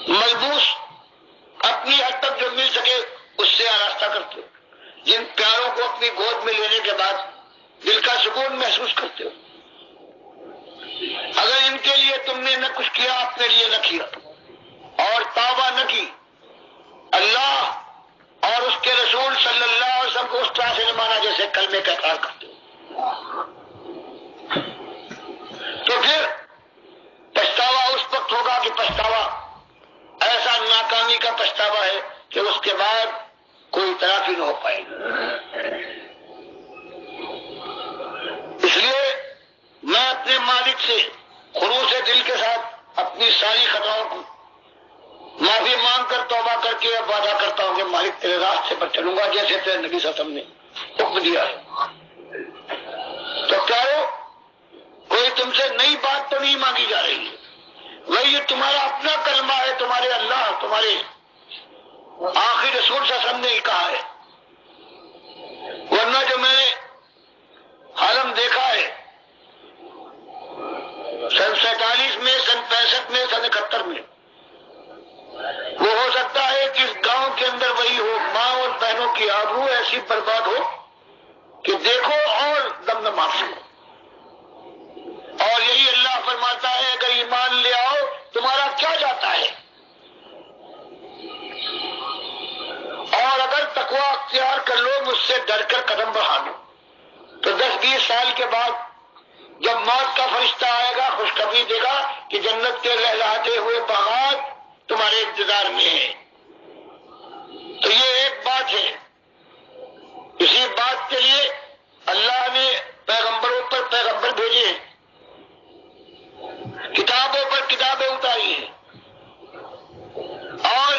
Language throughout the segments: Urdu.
ملبوس اپنی حد تک جو مل سکے اس سے آراستہ کرتے ہو، جن پیاروں کو اپنی گود میں لینے کے بعد دل کا سکون محسوس کرتے ہو۔ اگر ان کے لیے تم نے نہ کچھ کیا، اپنے لیے نہ کیا اور توبہ نہ کی، اللہ اور اس کے رسول صلی اللہ علیہ وسلم کو اس طرح سے نہ مانا جیسے کلمے کا اقرار کرتے ہو، تو پھر پچھتاوا اس وقت ہوگا کہ پچھتاوا ایسا ناکامی کا پچھتاوا ہے کہ اس کے بعد کوئی تلافی نہ ہو پائے گی۔ اس لیے میں اپنے مالک سے خلوص دل کے ساتھ اپنی ساری خطاؤں کو معافی مانگ کر توبہ کر کے وعدہ کرتا ہوں کہ مالک تیرے راستے پر چلوں گا جیسے تیرے نبی صلی اللہ علیہ وسلم نے حکم دیا ہے۔ تو پیارو، کوئی تم سے نئی بات تو نہیں مانگی جا رہی ہے، وہی تمہارا اپنا کلمہ ہے، تمہارے اللہ، تمہارے آخری رسول صلی اللہ علیہ وسلم نے ہی کہا ہے۔ ورنہ جو میں نے عالم دیکھا ہے سن 47 میں، سن 65 میں، سن 71 میں، وہ ہو سکتا ہے کہ اس گاؤں کے اندر وہی ہو، ماں اور بہنوں کی آبرو ایسی برباد ہو کہ دیکھو اور دم نہ مار سکو۔ اور یہی اللہ فرماتا ہے اگر ایمان لے آؤ تمہارا کیا جاتا ہے، اور اگر تقوی اختیار کر لو، مجھ سے ڈر کر قدم بڑھا لو، تو 10-20 سال کے بعد جب موت کا فرشتہ آئے گا خوشخبری دے گا کہ جنت کے لہلاتے ہوئے باغات تمہارے انتظار میں ہیں۔ تو یہ ایک بات ہے، اسی بات کے لیے اللہ نے پیغمبروں پر پیغمبر بھیجے ہیں، کتابوں پر کتابیں اتاری ہیں، اور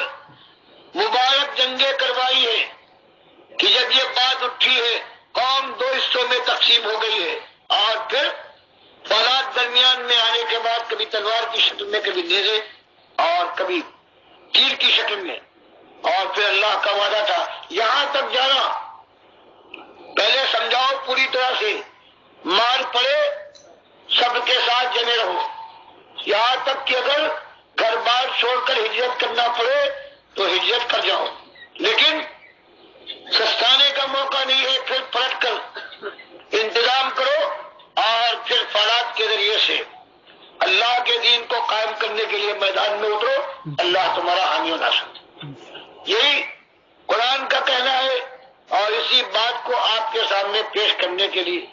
مبارک جنگیں کروائی ہے کہ جب یہ بات اٹھی ہے قوم 2 حصوں میں تقسیم ہو گئی ہے، اور پھر فولاد درمیان میں آنے کے بعد کبھی تلوار کی شکل میں، کبھی نیزے اور کبھی تیر کی شکل میں، اور پھر اللہ کا وعدہ تھا یہاں تک جانا، پہلے سمجھاؤ پوری طرح سے، مار پڑے سب کے ساتھ جمے رہو، یہاں تک کہ اگر گھر بار چھوڑ کر ہجرت کرنا پڑے تو ہجرت کر جاؤ، لیکن سستانے کا موقع نہیں ہے، پھر پلٹ کر انتظام کرو اور پھر فولاد کے ذریعے سے اللہ کے دین کو قائم کرنے کے لیے میدان میں اترو، اللہ تمہارا حامی و ناصر۔ یہی قرآن کا کہنا ہے، اور اسی بات کو آپ کے سامنے پیش کرنے کے لیے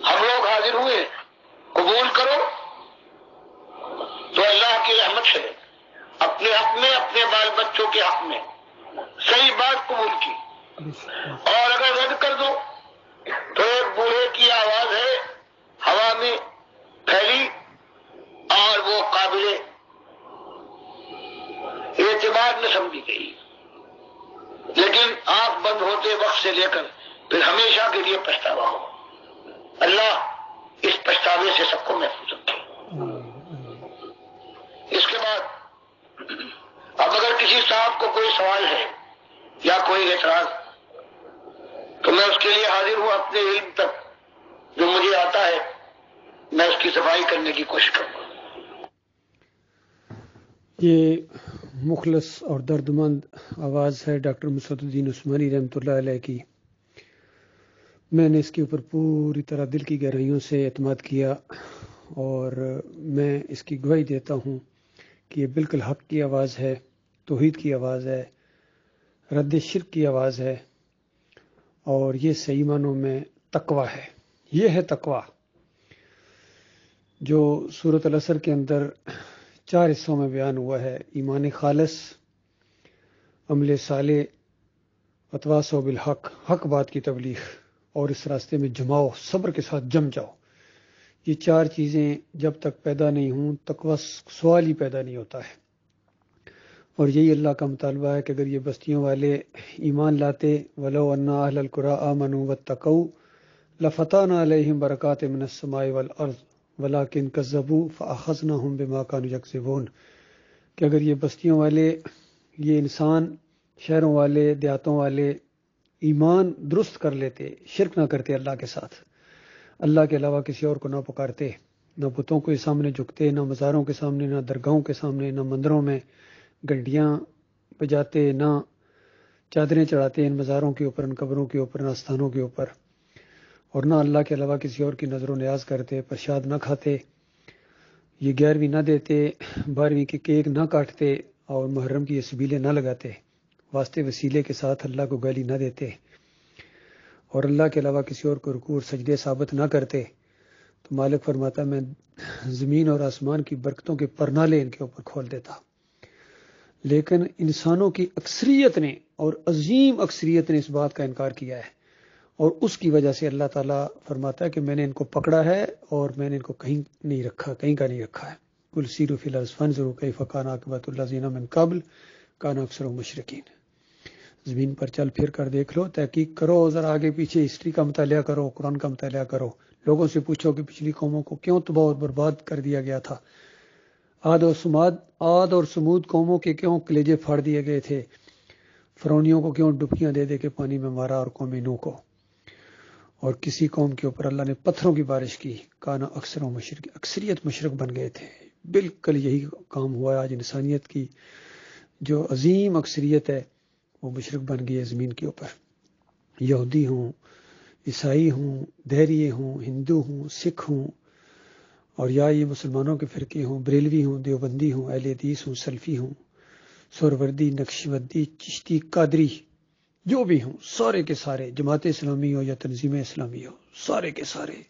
ہم لوگ حاضر ہوئے۔ قبول کرو تو اللہ کی رحمت سے اپنے حق میں، اپنے بال بچوں کے حق میں صحیح بات قبول کی، اور اگر رد کر دو تو ایک بوڑھے کی آواز ہے ہوا میں پھیلی، اور وہ قابل اعتبار نہ سمجھی گئی، لیکن آپ بند ہوتے وقت سے لے کر پھر ہمیشہ کے لیے پچھتاوا ہو۔ اللہ اس پچھتاوے سے سب کو محفوظ رکھے۔ اس کے بعد اب اگر کسی صاحب کو کوئی سوال ہے یا کوئی اعتراض تو میں اس کے لیے حاضر ہوں، اپنے علم تک جو مجھے آتا ہے میں اس کی صفائی کرنے کی کوشش کروں گا۔ یہ مخلص اور دردمند آواز ہے ڈاکٹر مسعد الدین عثمانی رحمۃ اللہ علیہ کی۔ میں نے اس کے اوپر پوری طرح دل کی گہرائیوں سے اعتماد کیا، اور میں اس کی گواہی دیتا ہوں کہ یہ بالکل حق کی آواز ہے، توحید کی آواز ہے، رد شرک کی آواز ہے، اور یہ صحیح معنوں میں تقویٰ ہے۔ یہ ہے تقویٰ جو سورۃ العصر کے اندر 4 حصوں میں بیان ہوا ہے: ایمان خالص، عمل صالح، وتواصوا بالحق، حق بات کی تبلیغ، اور اس راستے میں جماؤ، صبر کے ساتھ جم جاؤ۔ یہ 4 چیزیں جب تک پیدا نہیں ہوں تقویٰ سوال ہی پیدا نہیں ہوتا ہے، اور یہی اللہ کا مطالبہ ہے کہ اگر یہ بستیوں والے ایمان لاتے، وَلَوْ أَنَّ أَهْلَ الْقُرَىٰ آمَنُوا وَاتَّقَوْا لَفَتَحْنَا عَلَيْهِمْ بَرَكَاتٍ مِّنَ السَّمَاءِ وَالْأَرْضِ وَلَٰكِن كَذَّبُوا فَأَخَذْنَاهُم بِمَا كَانُوا يَكْسِبُونَ، کہ اگر یہ بستیوں والے، یہ انسان، شہروں والے، دیہاتوں والے ایمان درست کر لیتے، شرک نہ کرتے اللہ کے ساتھ، اللہ کے علاوہ کسی اور کو نہ پکارتے، نہ بتوں کے سامنے جھکتے، نہ مزاروں کے سامنے، نہ درگاہوں کے سامنے، نہ مندروں میں گھنٹیاں بجاتے، نہ چادریں چڑھاتے ان مزاروں کے اوپر، ان قبروں کے اوپر، نہ آستانوں کے اوپر، اور نہ اللہ کے علاوہ کسی اور کی نظر و نیاز کرتے، پرشاد نہ کھاتے، یہ 11ویں نہ دیتے، 12ویں کے کیک نہ کاٹتے، اور محرم کی یہ سبیلیں نہ لگاتے، واسطے وسیلے کے ساتھ اللہ کو گالی نہ دیتے، اور اللہ کے علاوہ کسی اور کو رکوع اور سجدے ثابت نہ کرتے، تو مالک فرماتا میں زمین اور آسمان کی برکتوں کے پرنالے ان کے اوپر کھول دیتا۔ لیکن انسانوں کی اکثریت نے، اور عظیم اکثریت نے اس بات کا انکار کیا ہے، اور اس کی وجہ سے اللہ تعالیٰ فرماتا ہے کہ میں نے ان کو پکڑا ہے اور میں نے ان کو کہیں نہیں رکھا، کہیں کا نہیں رکھا ہے۔ قل سیروا فی الارض فانظروا کیف کان عاقبۃ الذین من قبل کانوا اکثرهم مشرکین۔ زمین پر چل پھر کر دیکھ لو، تحقیق کرو، ذرا آگے پیچھے ہسٹری کا مطالعہ کرو، قرآن کا مطالعہ کرو، لوگوں سے پوچھو کہ پچھلی قوموں کو کیوں تباہ اور برباد کر دیا گیا تھا، عاد اور سمود قوموں کے کیوں کلیجے پھاڑ دیے گئے تھے، فرعونیوں کو کیوں ڈبکیاں دے دے کے پانی میں مارا، اور قوم نوح کو، اور کسی قوم کے اوپر اللہ نے پتھروں کی بارش کی، کانا اکثر و مشرک، اکثریت مشرک بن گئے تھے۔ بالکل یہی کام ہوا ہے آج، انسانیت کی جو عظیم اکثریت ہے وہ مشرک بن گئی ہے زمین کے اوپر، یہودی ہوں، عیسائی ہوں، دہریے ہوں، ہندو ہوں، سکھ ہوں، اور یا یہ مسلمانوں کے فرقے ہوں، بریلوی ہوں، دیوبندی ہوں، اہل حدیث ہوں، سلفی ہوں، سہروردی، نقشبندی، چشتی، قادری، جو بھی ہوں، سارے کے سارے، جماعت اسلامی ہو یا تنظیم اسلامی ہو، سارے کے سارے،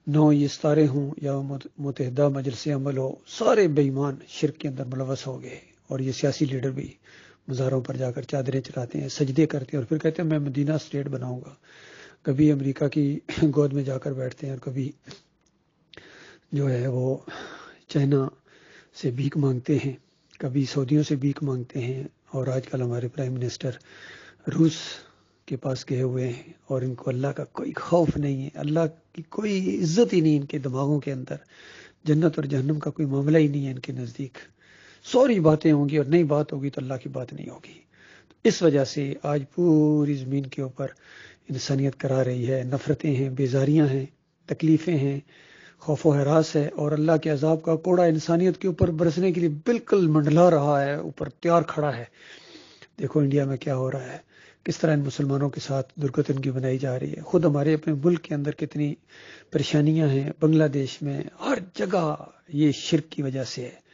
نو یہ ستارے ہوں یا متحدہ مجلس عمل ہو، سارے بے ایمان شرک کے اندر ملوث ہو گئے۔ اور یہ سیاسی لیڈر بھی مزاروں پر جا کر چادریں چڑھاتے ہیں، سجدے کرتے ہیں، اور پھر کہتے ہیں میں مدینہ اسٹیٹ بناؤں گا، کبھی امریکہ کی گود میں جا کر بیٹھتے ہیں، اور کبھی جو ہے وہ چائنا سے بھیک مانگتے ہیں، کبھی سعودیوں سے بھیک مانگتے ہیں، اور آج کل ہمارے پرائم منسٹر روس کے پاس گئے ہوئے ہیں، اور ان کو اللہ کا کوئی خوف نہیں ہے، اللہ کی کوئی عزت ہی نہیں ان کے دماغوں کے اندر، جنت اور جہنم کا کوئی معاملہ ہی نہیں ہے ان کے نزدیک، سوری باتیں ہوں گی اور نئی بات ہوگی تو اللہ کی بات نہیں ہوگی۔ اس وجہ سے آج پوری زمین کے اوپر انسانیت کرا رہی ہے، نفرتیں ہیں، بیزاریاں ہیں، تکلیفیں ہیں، خوف و ہراس ہے، اور اللہ کے عذاب کا کوڑا انسانیت کے اوپر برسنے کے لیے بالکل منڈلا رہا ہے، اوپر تیار کھڑا ہے۔ دیکھو انڈیا میں کیا ہو رہا ہے، کس طرح ان مسلمانوں کے ساتھ درگتن بنائی جا رہی ہے، خود ہمارے اپنے ملک کے اندر کتنی پریشانیاں ہیں، بنگلہ دیش میں ہر جگہ یہ شرک کی وجہ سے ہے۔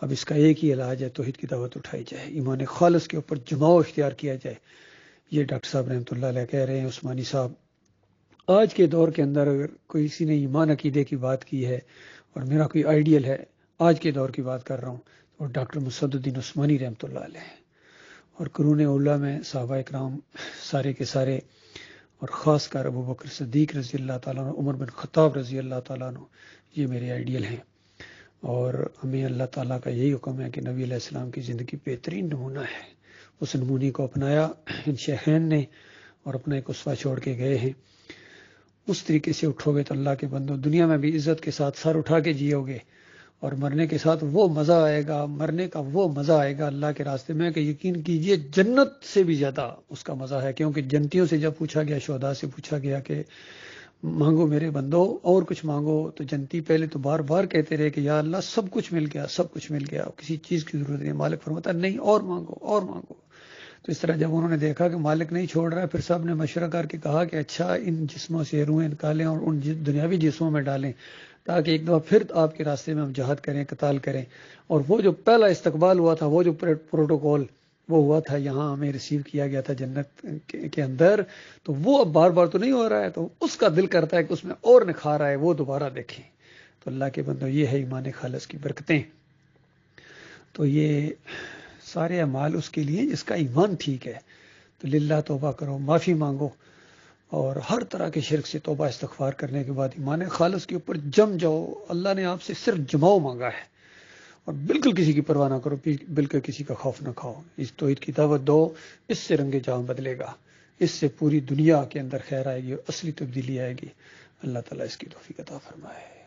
اب اس کا ایک ہی علاج ہے، توحید کی دعوت اٹھائی جائے، ایمان خالص کے اوپر جماؤ اختیار کیا جائے۔ یہ ڈاکٹر صاحب رحمۃ اللہ علیہ کہہ رہے ہیں، عثمانی صاحب، آج کے دور کے اندر اگر کسی نے ایمان عقیدے کی بات کی ہے، اور میرا کوئی آئیڈیل ہے، آج کے دور کی بات کر رہا ہوں، اور ڈاکٹر مسعد الدین عثمانی رحمۃ اللہ علیہ، اور قرون اولیٰ میں صحابہ اکرام سارے کے سارے، اور خاص کر ابو بکر صدیق رضی اللہ تعالیٰ عنہ، عمر بن خطاب رضی اللہ تعالیٰ عنہ، یہ میرے آئیڈیل ہیں۔ اور ہمیں اللہ تعالیٰ کا یہی حکم ہے کہ نبی علیہ السلام کی زندگی بہترین نمونہ ہے، اس نمونے کو اپنایا ان شیخین نے، اور اپنا ایک اسوہ چھوڑ کے گئے ہیں۔ اس طریقے سے اٹھو گے تو اللہ کے بندو دنیا میں بھی عزت کے ساتھ سر اٹھا کے جیو گے، اور مرنے کے ساتھ وہ مزہ آئے گا، مرنے کا وہ مزہ آئے گا اللہ کے راستے میں کہ یقین کیجئے جنت سے بھی زیادہ اس کا مزہ ہے۔ کیونکہ جنتیوں سے جب پوچھا گیا، شہداء سے پوچھا گیا کہ مانگو میرے بندو اور کچھ مانگو، تو جنتی پہلے تو بار بار کہتے رہے کہ یا اللہ سب کچھ مل گیا، سب کچھ مل گیا، کسی چیز کی ضرورت نہیں۔ مالک فرماتا نہیں، اور مانگو اور مانگو۔ تو اس طرح جب انہوں نے دیکھا کہ مالک نہیں چھوڑ رہا ہے، پھر سب نے مشورہ کر کے کہا کہ اچھا ان جسموں سے روحیں نکالیں اور ان دنیاوی جسموں میں ڈالیں، تاکہ ایک دفعہ پھر آپ کے راستے میں ہم جہاد کریں، قتال کریں۔ اور وہ جو پہلا استقبال ہوا تھا، وہ جو پروٹوکول وہ ہوا تھا، یہاں ہمیں ریسیو کیا گیا تھا جنت کے اندر، تو وہ اب بار بار تو نہیں ہو رہا ہے، تو اس کا دل کرتا ہے کہ اس میں اور نکھار آئے، وہ دوبارہ دیکھیں۔ تو اللہ کے بندو یہ ہے ایمان خالص کی برکتیں۔ تو یہ سارے اعمال اس کے لیے جس کا ایمان ٹھیک ہے، تو للہ توبہ کرو، معافی مانگو، اور ہر طرح کے شرک سے توبہ استغفار کرنے کے بعد ایمان خالص کے اوپر جم جاؤ۔ اللہ نے آپ سے صرف جماؤ مانگا ہے، اور بالکل کسی کی پرواہ نہ کرو، بالکل کسی کا خوف نہ کھاؤ، اس توحید کی دعوت دو، اس سے رنگ جہاں بدلے گا، اس سے پوری دنیا کے اندر خیر آئے گی اور اصلی تبدیلی آئے گی۔ اللہ تعالیٰ اس کی توفیق عطا فرمائے۔